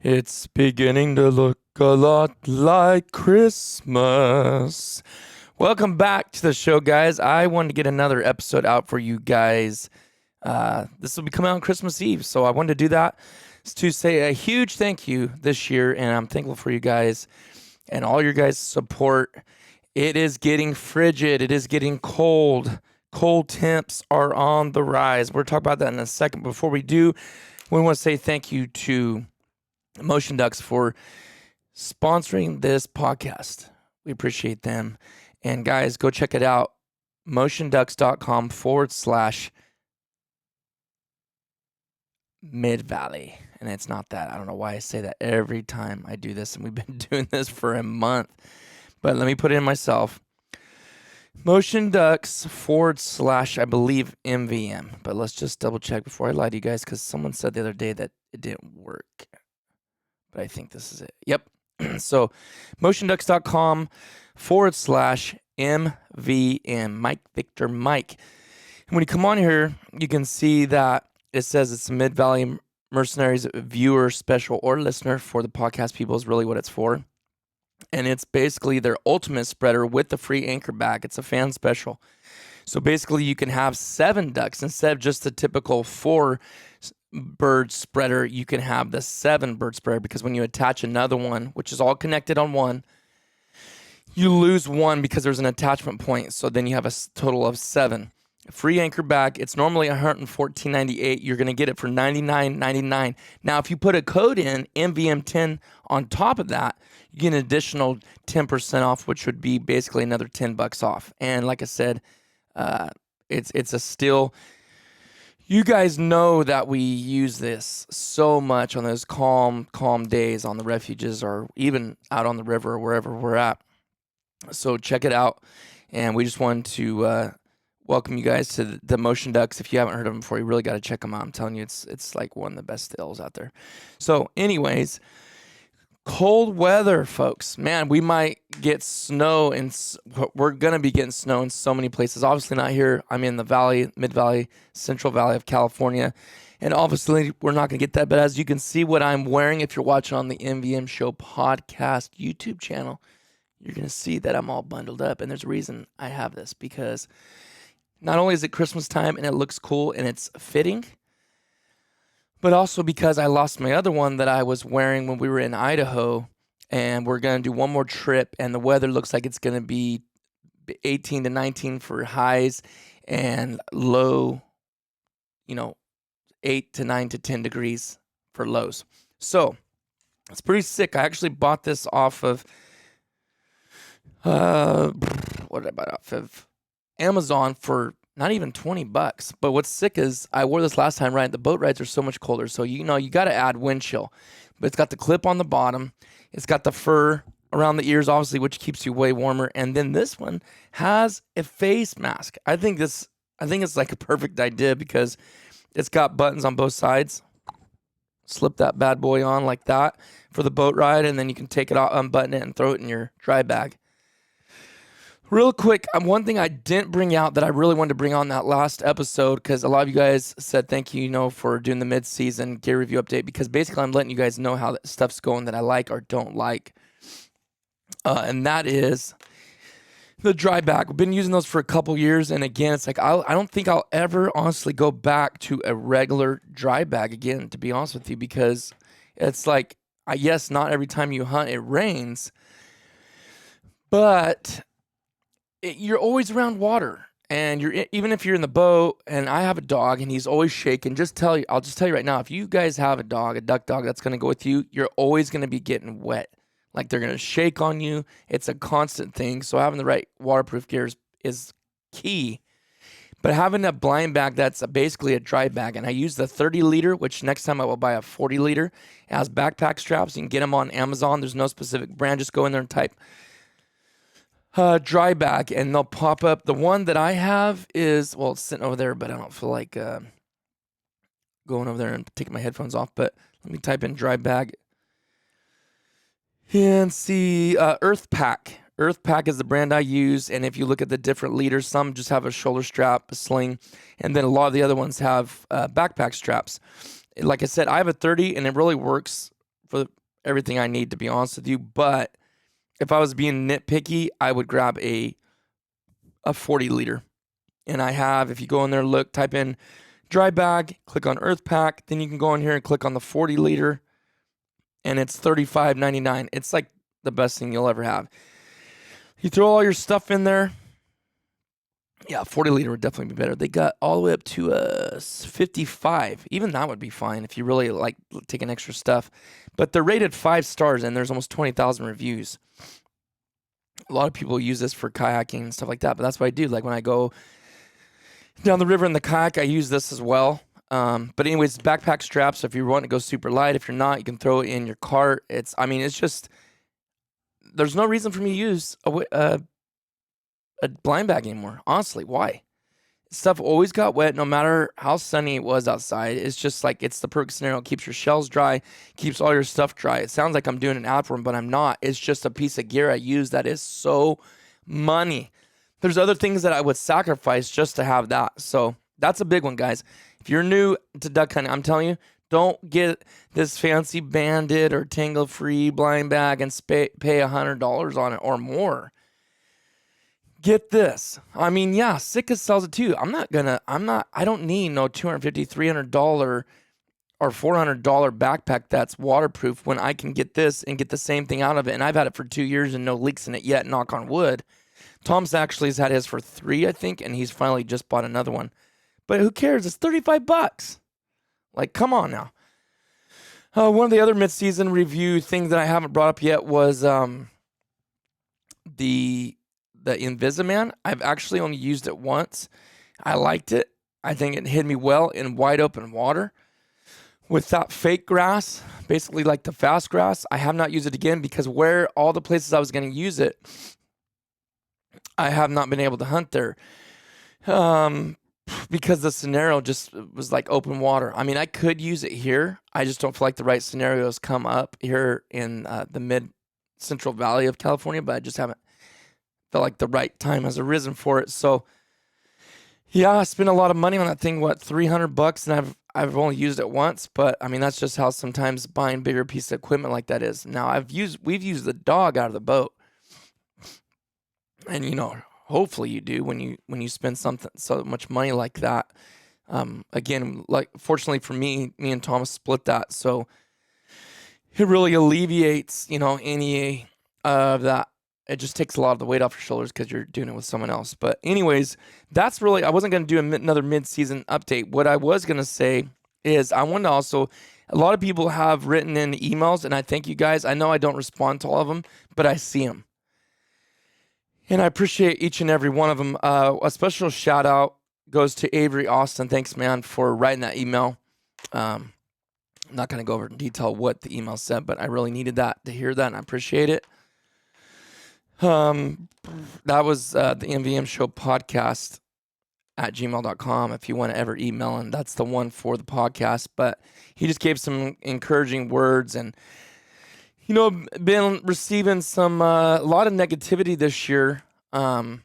It's beginning to look a lot like Christmas. Welcome back to the show, guys. I wanted to get another episode out for you guys. This will be coming out on Christmas Eve, so I wanted to do that to say a huge thank you this year, and I'm thankful for you guys and all your guys' support. It is getting frigid. It is getting cold. Cold temps are on the rise. We're talking about that in a second. Before we do, we want to say thank you to Motion Ducks for sponsoring this podcast. We appreciate them. And guys, go check it out. motionducks.com/Mid-Valley. And it's not that. I don't know why I say that every time I do this. And we've been doing this for a month. But let me put it in myself. Motion Ducks / I believe MVM. But let's just double check before I lie to you guys, because someone said the other day that it didn't work. But I think this is it. Yep. So motionducks.com /MVM, Mike Victor Mike. And when you come on here, you can see that it says it's a Mid-Valley Mercenaries viewer, special, or listener for the podcast people is really what it's for. And it's basically their ultimate spreader with the free anchor bag. It's a fan special. So basically you can have 7 ducks instead of just the typical 4 bird spreader. You can have the 7 bird spreader, because when you attach another one, which is all connected on one, you lose one because there's an attachment point. So then you have a total of 7. Free anchor bag. It's normally $114.98. You're going to get it for $99.99. Now, if you put a code in MVM10 on top of that, you get an additional 10% off, which would be basically another $10 off. And like I said, it's a steal. You guys know that we use this so much on those calm days on the refuges, or even out on the river or wherever we're at. So check it out. And we just wanted to welcome you guys to the Motion Ducks. If you haven't heard of them before, you really got to check them out. I'm telling you, it's like one of the best stills out there. So anyways, cold weather, folks. Man, we might get snow, and we're going to be getting snow in so many places. Obviously not here. I'm in the valley, Mid-Valley, Central Valley of California. And obviously we're not going to get that. But as you can see what I'm wearing, if you're watching on the MVM Show podcast YouTube channel, you're going to see that I'm all bundled up. And there's a reason I have this, because not only is it Christmas time and it looks cool and it's fitting, but also because I lost my other one that I was wearing when we were in Idaho, and we're going to do one more trip, and the weather looks like it's going to be 18 to 19 for highs and low, 8 to 9 to 10 degrees for lows. So it's pretty sick. I actually bought this off of, what did I buy off of? Amazon for not even $20. But what's sick is I wore this last time, right? The boat rides are so much colder. So, you got to add wind chill. But it's got the clip on the bottom. It's got the fur around the ears, obviously, which keeps you way warmer. And then this one has a face mask. I think it's like a perfect idea, because it's got buttons on both sides. Slip that bad boy on like that for the boat ride, and then you can take it out, unbutton it, and throw it in your dry bag. Real quick, one thing I didn't bring out that I really wanted to bring on that last episode, because a lot of you guys said thank you, for doing the mid-season gear review update, because basically I'm letting you guys know how that stuff's going that I like or don't like. And that is the dry bag. We've been using those for a couple years, and again, it's like I don't think I'll ever honestly go back to a regular dry bag again, to be honest with you, because it's like, yes, not every time you hunt it rains, but you're always around water, and even if you're in the boat. And I have a dog, and he's always shaking. I'll just tell you right now, if you guys have a duck dog that's going to go with you, you're always going to be getting wet. Like, they're going to shake on you. It's a constant thing. So having the right waterproof gear is key. But having a blind bag that's basically a dry bag, and I use the 30-liter, which next time I will buy a 40-liter. It has backpack straps. You can get them on Amazon. There's no specific brand. Just go in there and type dry bag, and they'll pop up. The one that I have is, well, it's sitting over there, but I don't feel like going over there and taking my headphones off. But let me type in dry bag and see. Earth Pack. Earth Pack is the brand I use, and if you look at the different liters, some just have a shoulder strap, a sling, and then a lot of the other ones have backpack straps. Like I said, I have a 30, and it really works for everything I need, to be honest with you. But if I was being nitpicky, I would grab a 40 liter. And I have, if you go in there, look, type in dry bag, click on Earth Pack, then you can go in here and click on the 40 liter, and it's $35.99. It's like the best thing you'll ever have. You throw all your stuff in there. Yeah, 40 liter would definitely be better. They got all the way up to 55. Even that would be fine if you really like taking extra stuff. But they're rated 5 stars, and there's almost 20,000 reviews. A lot of people use this for kayaking and stuff like that, but that's what I do. Like when I go down the river in the kayak, I use this as well. But anyways, backpack straps. So if you want to go super light, if you're not, you can throw it in your cart. It's just, there's no reason for me to use a blind bag anymore. Honestly, why? Stuff always got wet, no matter how sunny it was outside. It's just like, it's the perfect scenario. It keeps your shells dry, keeps all your stuff dry. It sounds like I'm doing an ad for them, but I'm not. It's just a piece of gear I use that is so money. There's other things that I would sacrifice just to have that. So that's a big one, guys. If you're new to duck hunting, I'm telling you, don't get this fancy Bandit or Tangle-free blind bag and pay $100 on it or more. Get this. I mean, yeah, Sitka sells it too. I don't need no $250, $300 or $400 backpack that's waterproof when I can get this and get the same thing out of it. And I've had it for 2 years and no leaks in it yet, knock on wood. Tom's actually has had his for 3, I think, and he's finally just bought another one. But who cares? It's $35. Like, come on now. One of the other mid-season review things that I haven't brought up yet was the Invisiman. I've actually only used it once. I liked it. I think it hit me well in wide open water. With that fake grass, basically like the fast grass, I have not used it again because where all the places I was going to use it, I have not been able to hunt there. Because the scenario just was like open water. I mean, I could use it here. I just don't feel like the right scenarios come up here in the mid-central valley of California, but I just haven't felt like the right time has arisen for it. So, yeah, I spent a lot of money on that thing, $300, and I've only used it once, but I mean, that's just how sometimes buying bigger pieces of equipment like that is. Now, we've used the dog out of the boat. And hopefully you do when you spend so much money like that. Again, like fortunately for me and Thomas split that, so it really alleviates any of that. It just takes a lot of the weight off your shoulders because you're doing it with someone else. But anyways, that's really, I wasn't going to do another mid-season update. What I was going to say is I wanted to also, a lot of people have written in emails, and I thank you guys. I know I don't respond to all of them, but I see them. And I appreciate each and every one of them. A special shout out goes to Avery Austin. Thanks, man, for writing that email. I'm not going to go over in detail what the email said, but I really needed to hear that, and I appreciate it. That was the MVM Showpodcast at gmail.com if you want to ever email him. That's the one for the podcast. But he just gave some encouraging words, and been receiving a lot of negativity this year, and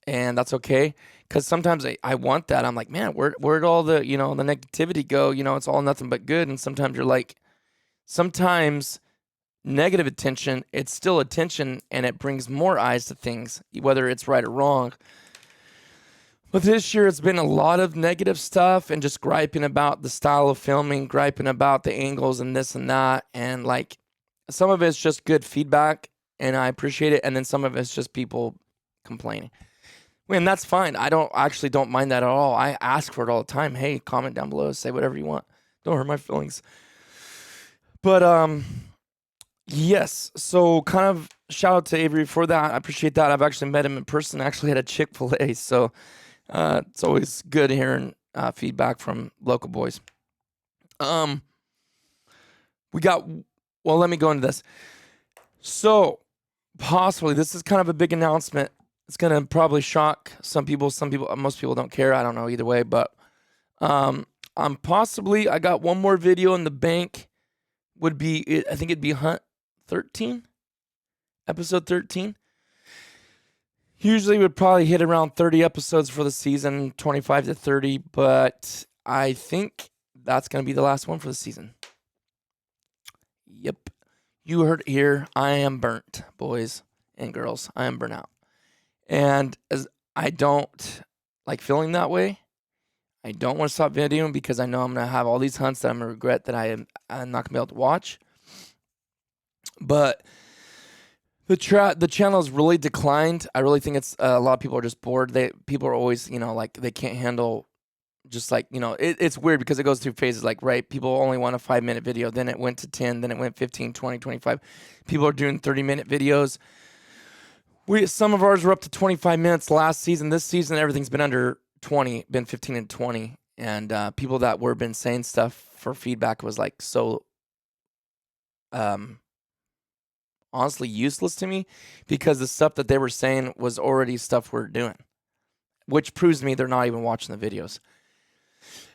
that's okay, because sometimes I want that. I'm like, man, where'd all the the negativity go? It's all nothing but good. And sometimes you're like, sometimes negative attention, it's still attention, and it brings more eyes to things, whether it's right or wrong. But this year, it's been a lot of negative stuff and just griping about the style of filming, griping about the angles and this and that, and like, some of it's just good feedback, and I appreciate it, and then some of it's just people complaining. And that's fine. I don't mind that at all. I ask for it all the time. Hey, comment down below, say whatever you want. Don't hurt my feelings. But yes, so kind of shout out to Avery for that. I appreciate that. I've actually met him in person. I actually had a Chick-fil-A, so it's always good hearing feedback from local boys. Well, let me go into this. So, possibly, this is kind of a big announcement. It's going to probably shock some people. Most people don't care. I don't know either way. But I got one more video in the bank. I think it'd be Hunt 13, episode 13. Usually would probably hit around 30 episodes for the season, 25 to 30. But I think that's going to be the last one for the season. Yep. You heard it here. I am burnt, boys and girls. I am burnt out. And as I don't like feeling that way, I don't want to stop videoing because I know I'm going to have all these hunts that I'm going to regret that I'm not going to be able to watch. But the channel has really declined. I really think it's a lot of people are just bored. People are always, like they can't handle just like, it's weird because it goes through phases like, right, people only want a 5-minute video. Then it went to 10, then it went 15, 20, 25. People are doing 30-minute videos. Some of ours were up to 25 minutes last season. This season, everything's been under 20, been 15 and 20. And people that were been saying stuff for feedback was like so honestly useless to me because the stuff that they were saying was already stuff we're doing, which proves to me they're not even watching the videos.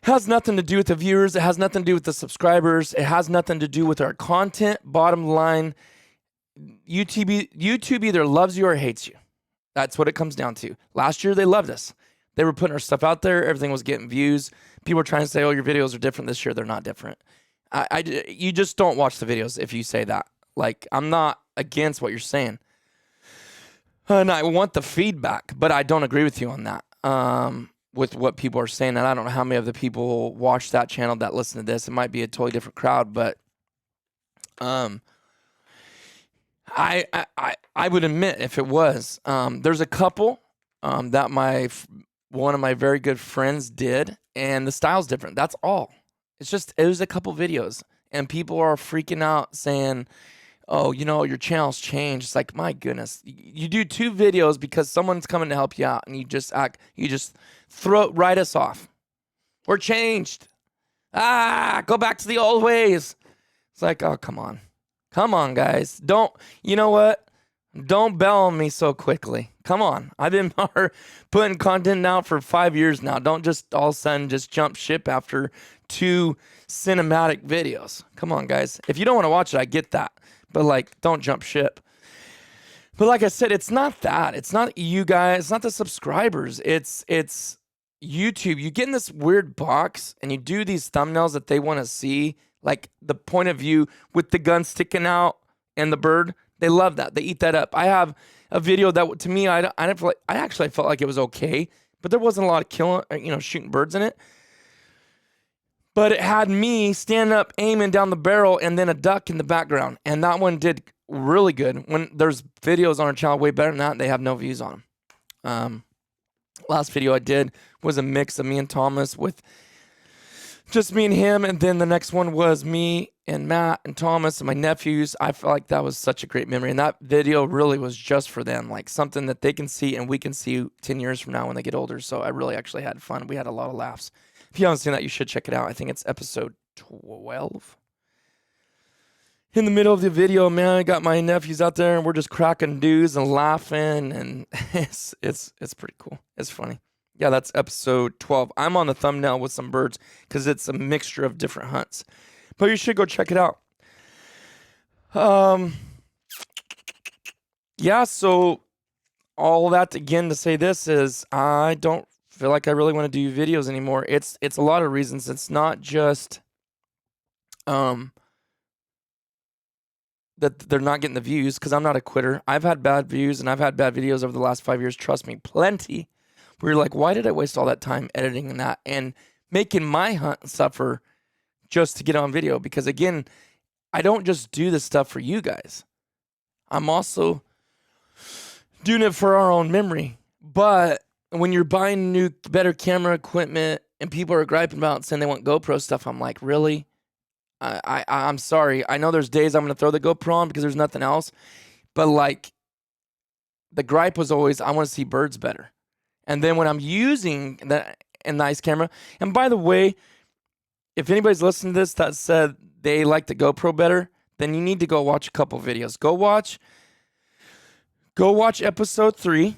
It has nothing to do with the viewers. It has nothing to do with the subscribers. It has nothing to do with our content. Bottom line, YouTube either loves you or hates you. That's what it comes down to. Last year, they loved us. They were putting our stuff out there. Everything was getting views. People were trying to say, oh, your videos are different this year. They're not different. You just don't watch the videos if you say that. Like, I'm not against what you're saying. And I want the feedback, but I don't agree with you on that. With what people are saying, and I don't know how many of the people watch that channel that listen to this. It might be a totally different crowd, but I would admit if it was, there's a couple that one of my very good friends did, and the style's different. That's all. It was a couple videos, and people are freaking out saying, oh, your channel's changed. It's like, my goodness, you do 2 videos because someone's coming to help you out, and you just write us off. We're changed. Go back to the old ways. It's like, oh, come on, guys. You know what? Don't bail on me so quickly. Come on. I've been putting content out for 5 years now. Don't just all of a sudden just jump ship after 2 cinematic videos. Come on, guys. If you don't want to watch it, I get that. But don't jump ship. But like I said, it's not that. It's not you guys. It's not the subscribers. It's YouTube. You get in this weird box and you do these thumbnails that they want to see, like the point of view with the gun sticking out and the bird. They love that. They eat that up. I have a video that to me, I actually felt like it was okay, but there wasn't a lot of shooting birds in it. But it had me standing up, aiming down the barrel, and then a duck in the background. And that one did really good. When there's videos on our channel way better than that, they have no views on them. Last video I did was a mix of me and Thomas with just me and him. And then the next one was me and Matt and Thomas and my nephews. I felt like that was such a great memory. And that video really was just for them, like something that they can see and we can see 10 years from now when they get older. So I really actually had fun. We had a lot of laughs. If you haven't seen that, you should check it out. I think it's episode 12. In the middle of the video, man, I got my nephews out there and we're just cracking dudes and laughing, and it's pretty cool. It's funny. Yeah, that's episode 12. I'm on the thumbnail with some birds because it's a mixture of different hunts. But you should go check it out. Yeah, so all that again to say this is I don't feel like I really want to do videos anymore. It's a lot of reasons. It's not just that they're not getting the views, because I'm not a quitter. I've had bad views and I've had bad videos over the last 5 years. Trust me, plenty. Where you're like, why did I waste all that time editing and that and making my hunt suffer just to get on video? Because again, I don't just do this stuff for you guys. I'm also doing it for our own memory. But when you're buying new, better camera equipment and people are griping about saying they want GoPro stuff, I'm like, really? I'm sorry. I know there's days I'm going to throw the GoPro on because there's nothing else. But like, the gripe was always, I want to see birds better. And then when I'm using a nice camera, and by the way, if anybody's listening to this that said they like the GoPro better, then you need to go watch a couple videos. Go watch episode 3.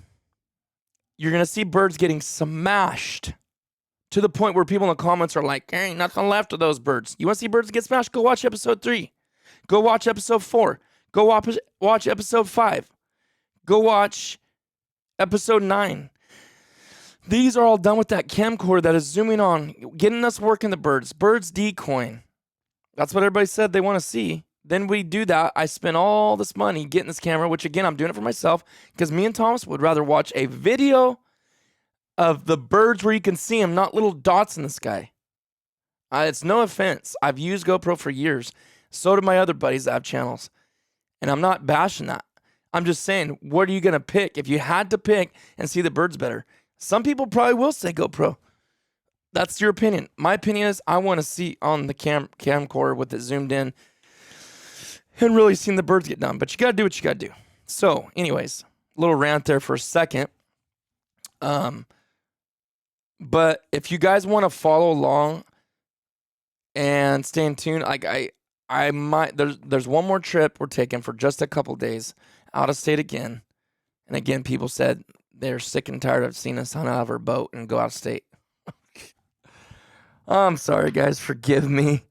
You're going to see birds getting smashed to the point where people in the comments are like, there ain't nothing left of those birds. You want to see birds get smashed? Go watch episode 3. Go watch episode 4. Go watch episode 5. Go watch episode 9. These are all done with that camcorder that is zooming on, getting us working the birds. Birds decoying. That's what everybody said they want to see. then we do that. I spend all this money getting this camera, which again, I'm doing it for myself because me and Thomas would rather watch a video of the birds where you can see them, not little dots in the sky. It's no offense. I've used GoPro for years. So do my other buddies that have channels. And I'm not bashing that. I'm just saying, what are you going to pick? If you had to pick and see the birds better, some people probably will say GoPro. That's your opinion. My opinion is I want to see on the camcorder with it zoomed in and really seeing the birds get done. But you got to do what you got to do. So anyways, a little rant there for a second. But if you guys want to follow along and stay in tune, like I might, there's one more trip we're taking for just a couple days out of state again. And again, people said they're sick and tired of seeing us hunt out of our boat and go out of state. I'm sorry, guys. Forgive me.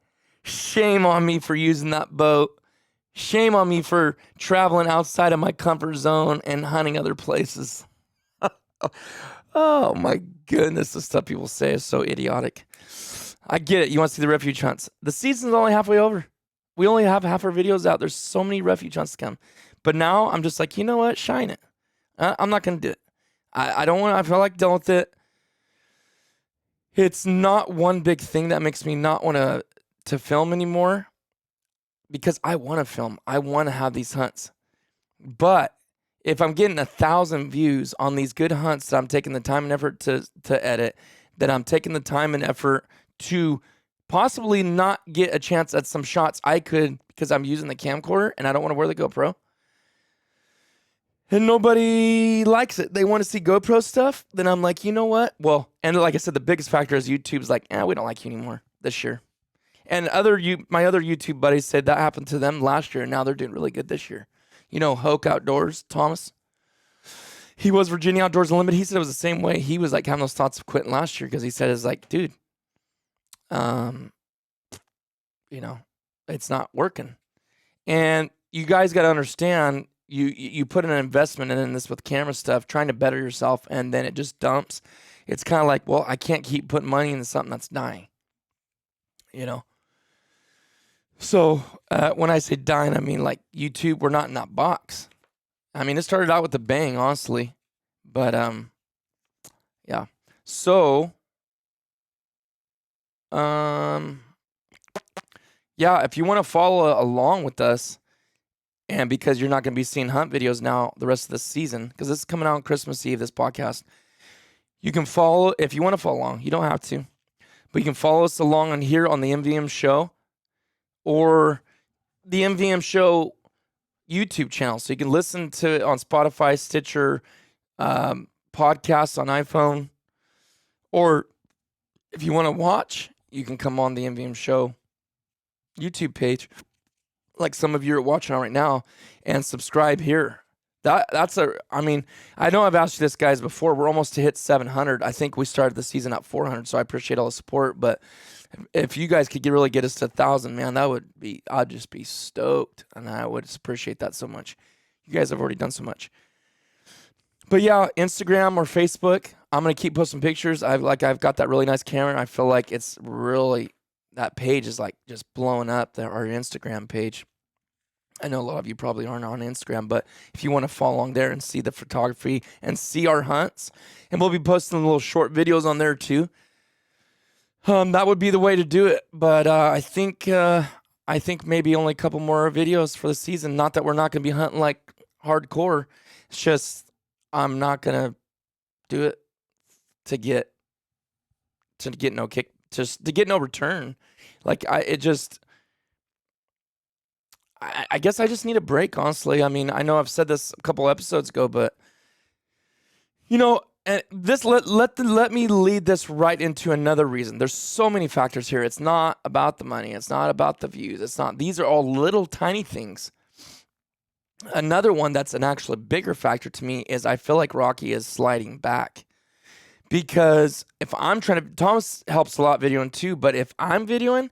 Shame on me for using that boat. Shame on me for traveling outside of my comfort zone and hunting other places. Oh, my goodness. The stuff people say is so idiotic. I get it. You want to see the refuge hunts. The season's only halfway over. We only have half our videos out. There's so many refuge hunts to come. But now I'm just like, you know what? Shine it. I'm not going to do it. I don't want to. I feel like dealing with it. It's not one big thing that makes me not want to film anymore because I want to film. I want to have these hunts. But if I'm getting 1,000 views on these good hunts that I'm taking the time and effort to edit, that I'm taking the time and effort to possibly not get a chance at some shots I could because I'm using the camcorder and I don't want to wear the GoPro. And nobody likes it. They want to see GoPro stuff. Then I'm like, you know what? Well, and like I said, the biggest factor is YouTube's like, we don't like you anymore this year. And my other YouTube buddies said that happened to them last year, and now they're doing really good this year. You know, Hoke Outdoors, Thomas. He was Virginia Outdoors Unlimited. He said it was the same way. He was like having those thoughts of quitting last year because he said it's like, dude, you know, it's not working. And you guys got to understand. You put an investment in this with camera stuff, trying to better yourself, and then it just dumps. It's kind of like, well, I can't keep putting money into something that's dying, you know? So when I say dying, I mean like YouTube, we're not in that box. I mean, it started out with a bang, honestly. But, yeah. So, yeah, if you want to follow along with us, and because you're not going to be seeing hunt videos now the rest of the season, because this is coming out on Christmas Eve, this podcast, you can follow, if you want to follow along, you don't have to, but you can follow us along on here on the MVM Show or the MVM Show YouTube channel. So you can listen to it on Spotify, Stitcher, podcasts on iPhone, or if you want to watch, you can come on the MVM Show YouTube page, like some of you are watching on right now, and subscribe here. I mean, I know I've asked you this, guys, before. We're almost to hit 700. I think we started the season at 400, so I appreciate all the support. But if you guys could really get us to 1,000, man, I'd just be stoked, and I would appreciate that so much. You guys have already done so much. But yeah, Instagram or Facebook, I'm gonna keep posting pictures. I've got that really nice camera. I feel like it's really, that page is like just blowing up, our Instagram page. I know a lot of you probably aren't on Instagram, but if you want to follow along there and see the photography and see our hunts, and we'll be posting little short videos on there too. That would be the way to do it. But I think maybe only a couple more videos for the season. Not that we're not going to be hunting like hardcore. It's just I'm not going to do it to get no kick, just to get no return. Like I guess I just need a break, honestly. I mean, I know I've said this a couple episodes ago, but you know, and this let me lead this right into another reason. There's so many factors here. It's not about the money. It's not about the views. It's not. These are all little tiny things. Another one that's an actually bigger factor to me is I feel like Rocky is sliding back. Because if I'm trying to, Thomas helps a lot videoing too, but if I'm videoing,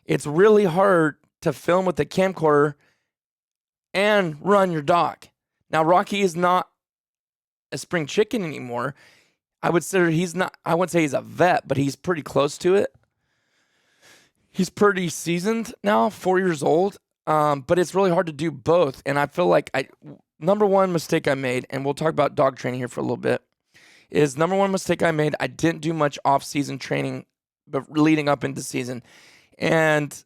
it's really hard to film with the camcorder and run your dog. Now, Rocky is not a spring chicken anymore. I wouldn't say he's a vet, but he's pretty close to it. He's pretty seasoned now, 4 years old. But it's really hard to do both. And I feel like number one mistake I made, and we'll talk about dog training here for a little bit, is number one mistake I made. I didn't do much off-season training, but leading up into season. And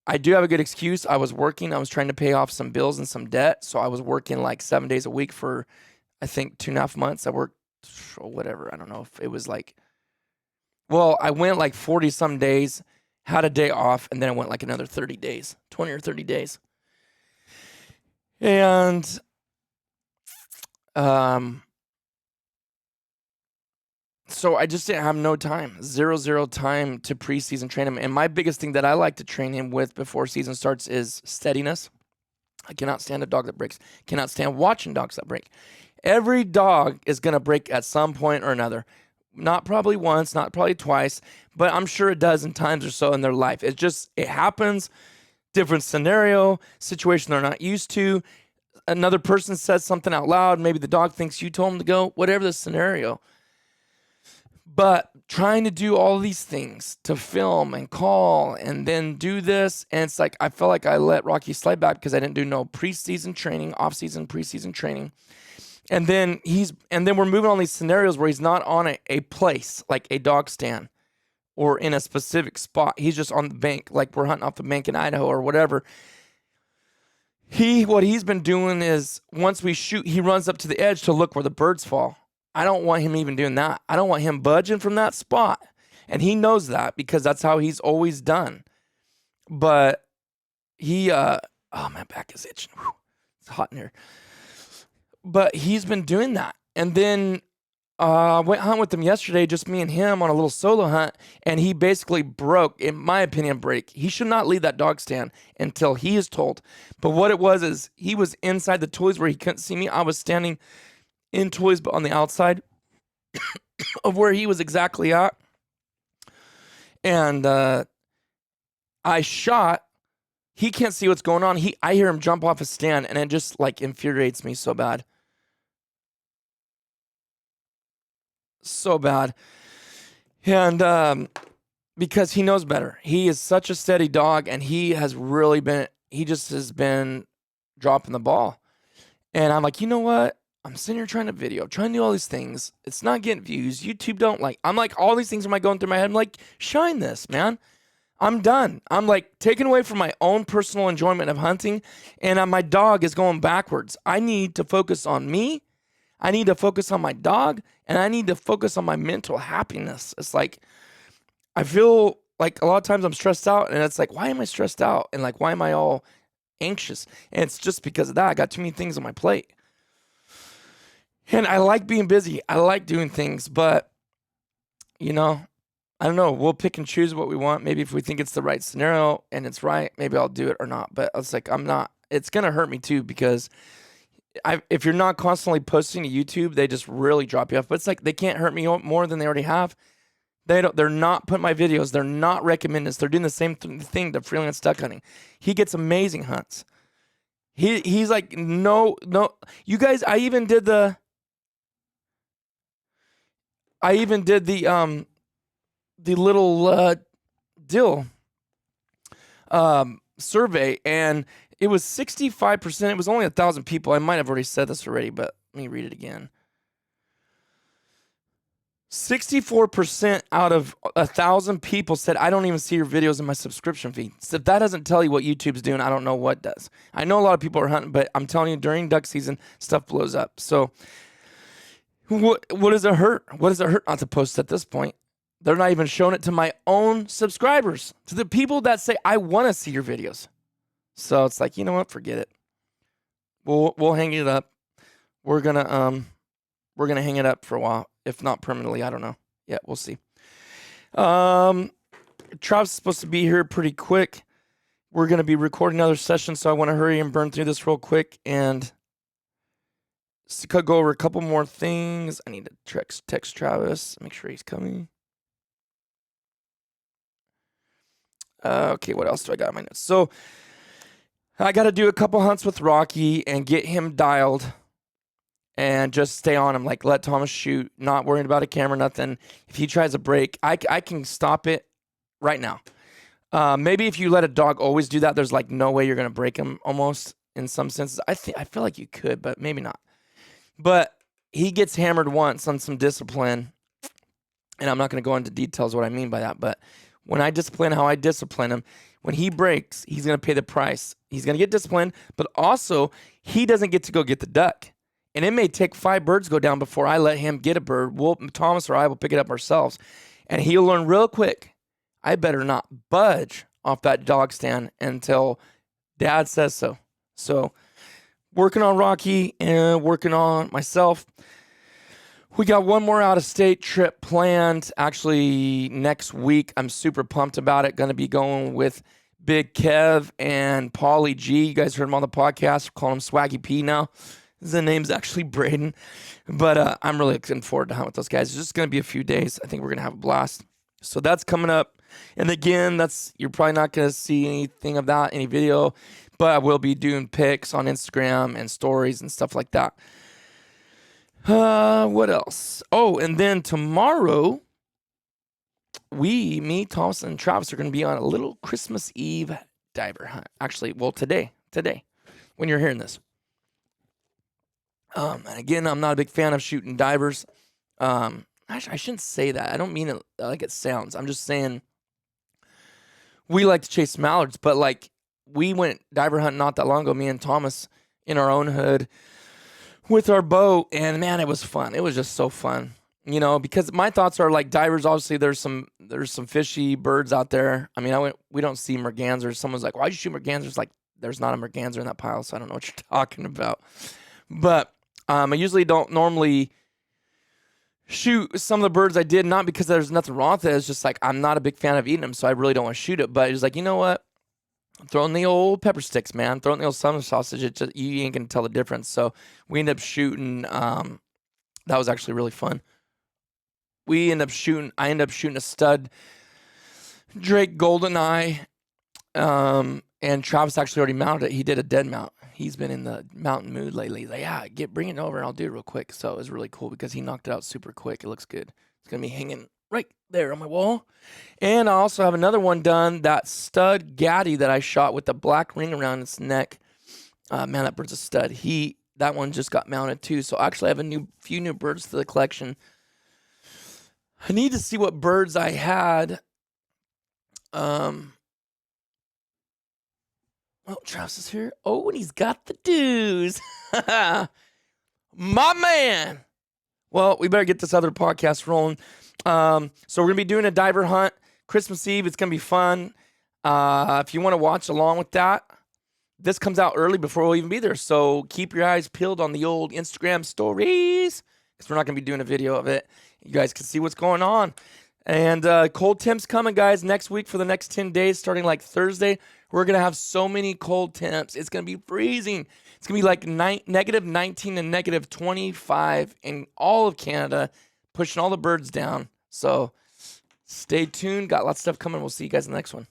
I do have a good excuse. I was working. I was trying to pay off some bills and some debt. So I was working like 7 days a week for, I think, 2.5 months. I worked, whatever. I don't know if it was like, well, I went like 40 some days, had a day off, and then I went like another 30 days, 20 or 30 days. And so I just didn't have no time, zero time to preseason train him. And my biggest thing that I like to train him with before season starts is steadiness. I cannot stand a dog that breaks. Cannot stand watching dogs that break. Every dog is going to break at some point or another. Not probably once, not probably twice, but I'm sure a dozen times or so in their life. It happens. Different scenario, situation they're not used to. Another person says something out loud. Maybe the dog thinks you told him to go, whatever the scenario. But trying to do all these things to film and call and then do this, and it's like I felt like I let Rocky slide back because I didn't do no preseason training, off-season, preseason training. And then we're moving on these scenarios where he's not on a place like a dog stand or in a specific spot. He's just on the bank, like we're hunting off the bank in Idaho or whatever. What he's been doing is once we shoot, he runs up to the edge to look where the birds fall. I don't want him even doing that. I don't want him budging from that spot. And he knows that because that's how he's always done. But oh, my back is itching. Whew. It's hot in here. But he's been doing that. And then I went hunt with him yesterday, just me and him on a little solo hunt. And he basically broke, in my opinion, he should not leave that dog stand until he is told. But what it was is he was inside the toys where he couldn't see me. I was standing in toys, but on the outside of where he was exactly at. And I shot. He can't see what's going on. I hear him jump off a stand, and it just like infuriates me so bad. So bad. And because he knows better. He is such a steady dog, and he just has been dropping the ball. And I'm like, you know what? I'm sitting here trying to trying to do all these things. It's not getting views. YouTube don't like. I'm like, all these things are going through my head. I'm like, shine this, man. I'm done. I'm like taken away from my own personal enjoyment of hunting, and my dog is going backwards. I need to focus on me. I need to focus on my dog, and I need to focus on my mental happiness. It's like, I feel like a lot of times I'm stressed out, and it's like, why am I stressed out? And like, why am I all anxious? And it's just because of that. I got too many things on my plate. And I like being busy. I like doing things, but, I don't know. We'll pick and choose what we want. Maybe if we think it's the right scenario and it's right, maybe I'll do it or not. But it's like, it's going to hurt me too, because if you're not constantly posting to YouTube, they just really drop you off. But it's like, they can't hurt me more than they already have. They're not putting my videos. They're not recommending this. They're doing the same thing to freelance duck hunting. He gets amazing hunts. He's like, no, you guys, I even did the little dill survey, and it was 65%. It was only 1,000 people. I might have already said this already, but let me read it again. 64% out of 1,000 people said, I don't even see your videos in my subscription feed. So if that doesn't tell you what YouTube's doing, I don't know what does. I know a lot of people are hunting, but I'm telling you, during duck season, stuff blows up. So what does it hurt? What does it hurt not to post at this point? They're not even showing it to my own subscribers, to the people that say, I want to see your videos. So it's like, you know what? Forget it. We'll hang it up. We're gonna hang it up for a while, if not permanently. I don't know. Yeah, we'll see. Travis is supposed to be here pretty quick. We're gonna be recording another session, so I want to hurry and burn through this real quick and go over a couple more things. I need to text Travis, make sure he's coming. Okay, what else do I got in my notes? So I got to do a couple hunts with Rocky and get him dialed and just stay on him. Like, let Thomas shoot, not worrying about a camera, nothing. If he tries a break, I can stop it right now. Maybe if you let a dog always do that, there's like no way you're going to break him almost in some senses. I feel like you could, but maybe not. But he gets hammered once on some discipline, and I'm not going to go into details what I mean by that, but when I discipline, how I discipline him, when he breaks, he's going to pay the price. He's going to get disciplined, but also he doesn't get to go get the duck. And it may take 5 birds go down before I let him get a bird. Thomas or I will pick it up ourselves. And he'll learn real quick, I better not budge off that dog stand until Dad says so. So working on Rocky and working on myself. We got one more out-of-state trip planned, actually next week. I'm super pumped about it. Going to be going with Big Kev and Paulie G. You guys heard him on the podcast. Call him Swaggy P now. His name's actually Braden. But I'm really looking forward to hunting with those guys. It's just going to be a few days. I think we're going to have a blast. So that's coming up. And again, you're probably not going to see anything of that, any video. But I will be doing pics on Instagram and stories and stuff like that. What else? Oh, and then tomorrow, me, Thomas, and Travis are going to be on a little Christmas Eve diver hunt. Actually, well, today, when you're hearing this. And again, I'm not a big fan of shooting divers. I shouldn't say that. I don't mean it like it sounds. I'm just saying we like to chase mallards, but like we went diver hunting not that long ago, me and Thomas, in our own hood, with our boat, and man, it was fun. It was just so fun, because my thoughts are like divers. Obviously, there's some fishy birds out there. I mean, we don't see mergansers. Someone's like, "Why'd you shoot mergansers?" Like, there's not a merganser in that pile, so I don't know what you're talking about. But I usually don't normally shoot some of the birds I did, not because there's nothing wrong with it. It's just like I'm not a big fan of eating them, so I really don't want to shoot it. But it's like, you know what? Throwing the old pepper sticks, man. Throwing the old summer sausage. You ain't gonna tell the difference. So we ended up shooting. That was actually really fun. I ended up shooting a stud Drake Goldeneye. And Travis actually already mounted it. He did a dead mount. He's been in the mountain mood lately. He's like, yeah, bring it over and I'll do it real quick. So it was really cool because he knocked it out super quick. It looks good. It's gonna be hanging right there on my wall. And I also have another one done, that stud Gaddy that I shot with the black ring around its neck. Man, that bird's a stud. That one just got mounted too. So actually I have a few new birds to the collection. I need to see what birds I had. Oh, Travis is here. Oh, and he's got the dues. My man. Well, we better get this other podcast rolling. So we're going to be doing a diver hunt Christmas Eve. It's going to be fun. If you want to watch along with that, this comes out early before we'll even be there. So keep your eyes peeled on the old Instagram stories because we're not going to be doing a video of it. You guys can see what's going on. And cold temps coming, guys, next week for the next 10 days, starting like Thursday. We're going to have so many cold temps. It's going to be freezing. It's going to be like negative 19 and negative 25 in all of Canada, pushing all the birds down. So stay tuned. Got lots of stuff coming. We'll see you guys in the next one.